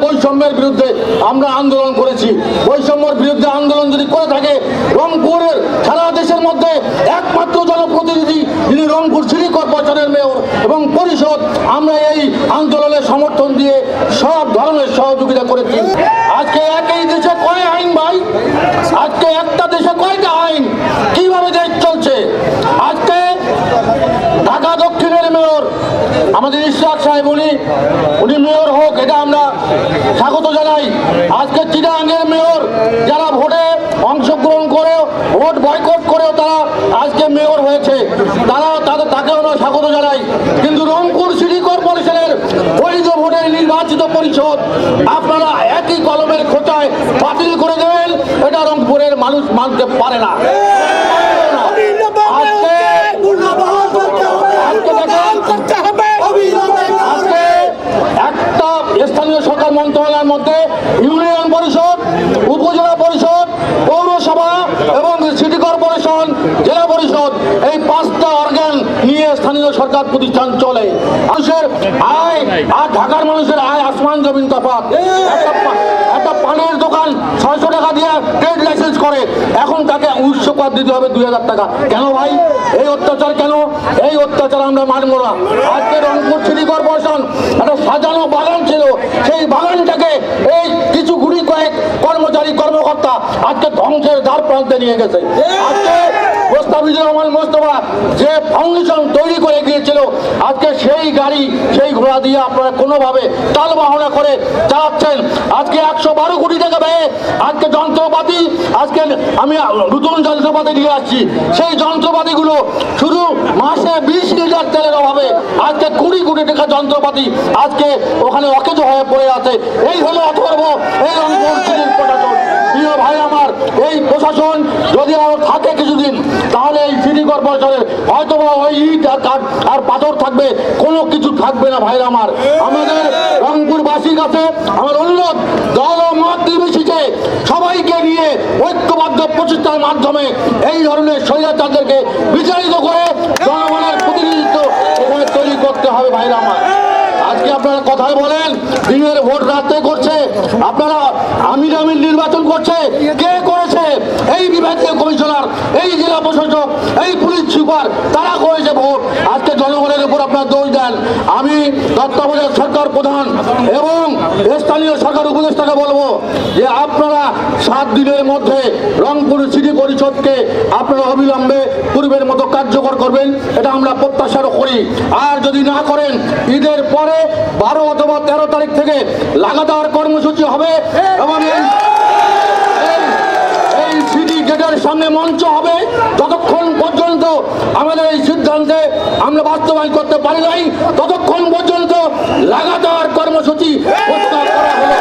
বৈষম্যের বিরুদ্ধে আমরা আন্দোলন করেছি। বৈষম্যের বিরুদ্ধে আন্দোলন যদি করে থাকে রংপুরের সারা দেশের মধ্যে একমাত্র জনপ্রতিনিধি যিনি রংপুর সিটি কর্পোরেশনের মেয়র এবং পরিষদ, আমরা এই আন্দোলনে সমর্থন দিয়ে সব ধরনের সহযোগিতা করেছি। আজকে একই দেশে কয় আইন ভাই, আজকে একটা দেশে কয়টা আইন, কিভাবে দেশ চলছে? আজকে ঢাকা দক্ষিণের মেয়র আমাদের ইশরাক সাহেব, উনি মেয়র হোক, এটা আমরা স্বাগত জানাই। আজকে চিটাগাংয়ের মেয়র যারা ভোটে অংশগ্রহণ করে ভোট বয়কট করেও তারা আজকে মেয়র হয়েছে, তাকেও আমরা স্বাগত জানাই। কিন্তু রংপুর সিটি কর্পোরেশনের বৈধ ভোটের নির্বাচিত পরিষদ আপনারা একই কলমের খোঁচায় বাতিল করে দেবেন, এটা রংপুরের মানুষ মানতে পারে না। একটা স্থানীয় সরকার মন্ত্রণালয়ের মধ্যে ইউনিয়ন পরিষদ, উপজেলা পরিষদ, পৌরসভা এবং সিটি কর্পোরেশন, জেলা পরিষদ, এই 5টা অর্গান নিয়ে স্থানীয় সরকার প্রতিষ্ঠান চলে। মানুষের আয় আর ঢাকার মানুষের আয় আসমান জমিন তফাৎ। একটা পানের দোকান 600 টাকা দিয়ে ট্রেড লাইসেন্স করে, এখন তাকে 1900 টাকা দিতে হবে, 2000 টাকা। কেন ভাই এই অত্যাচার? কেন এই অত্যাচার আমরা মানব না। আজকে রংপুর সিটি কর্পোরেশন একটা সাজানো বাগান ছিল, সেই বাগানটাকে এই কিছু গুড়ি কয়েক কর্মচারী কর্মকর্তা আজকে ধ্বংসের দ্বার প্রান্তে নিয়ে গেছে। আজকে মোস্তাফিজুর রহমান মোস্তফা যে ফাউন্ডেশন তৈরি করে গিয়েছিল, আজকে সেই গাড়ি সেই ঘোড়া দিয়ে আপনারা কোনোভাবে টাল বাহনা করে চালাচ্ছেন। আজকে 112 কোটি টাকা ব্যয়ে আজকে যন্ত্রপাতি, আজকে আমি নতুন যন্ত্রপাতি নিয়ে আসছি, সেই যন্ত্রপাতিগুলো শুধু মাসে 20 লিটার তেলের অভাবে আজকে 20 কোটি টাকা যন্ত্রপাতি আজকে ওখানে অকেজ হয়ে পড়ে আছে। এই হলো অথর্ব এই রংপুর সিটির প্রশাসন। প্রিয় ভাই আমার, এই প্রশাসন যদি আরো থাকে কিছুদিন, তাহলে এই সিটি কর্পোরেশনের হয়তো ওই ইট আর পাথর থাকবে, কোনো কিছু থাকবে না। ভাই আমার, আমাদের রংপুরবাসীর কাছে আমার অনুরোধ, দল ও মত নির্বিশেষে সবাইকে নিয়ে ঐক্যবদ্ধ প্রচেষ্টার মাধ্যমে এই ধরনের স্বৈরাচারদেরকে বিচারিত করে জনগণের প্রতিনিধিত্ব এখানে তৈরি করতে হবে। ভাইরা আমার, আজকে আপনারা কথায় বলেন দিনের ভোট রাতে করছে, আপনারা আমির নির্বাচন করছে, কে করেছে? এই বিভাগীয় কমিশনার, এই জেলা প্রশাসক, এই পুলিশ সুপার, তারা করেছে ভোট। আজকে জনগণের উপর আপনারা দোষ দেন। আমি তত্ত্বাবধায়ক সরকার প্রধান এবং স্থানীয় সরকার উপদেষ্টাকে বলবো যে আপনারা 7 দিনের মধ্যে রংপুর সিটি পরিষদকে আপনারা অবিলম্বে পূর্বের মতো কার্যকর করবেন, এটা আমরা প্রত্যাশাও করি। আর যদি না করেন, ঈদের পরে 12 অথবা 13 তারিখ থেকে লাগাতার কর্মসূচি হবে এবং এই সিটি গেটের সামনে মঞ্চ হবে। যতক্ষণ পর্যন্ত আমাদের এই সিদ্ধান্তে আমরা বাস্তবায়ন করতে পারি নাই, ততক্ষণ পর্যন্ত লাগাতার কর্মসূচি ঘোষণা করা হলো।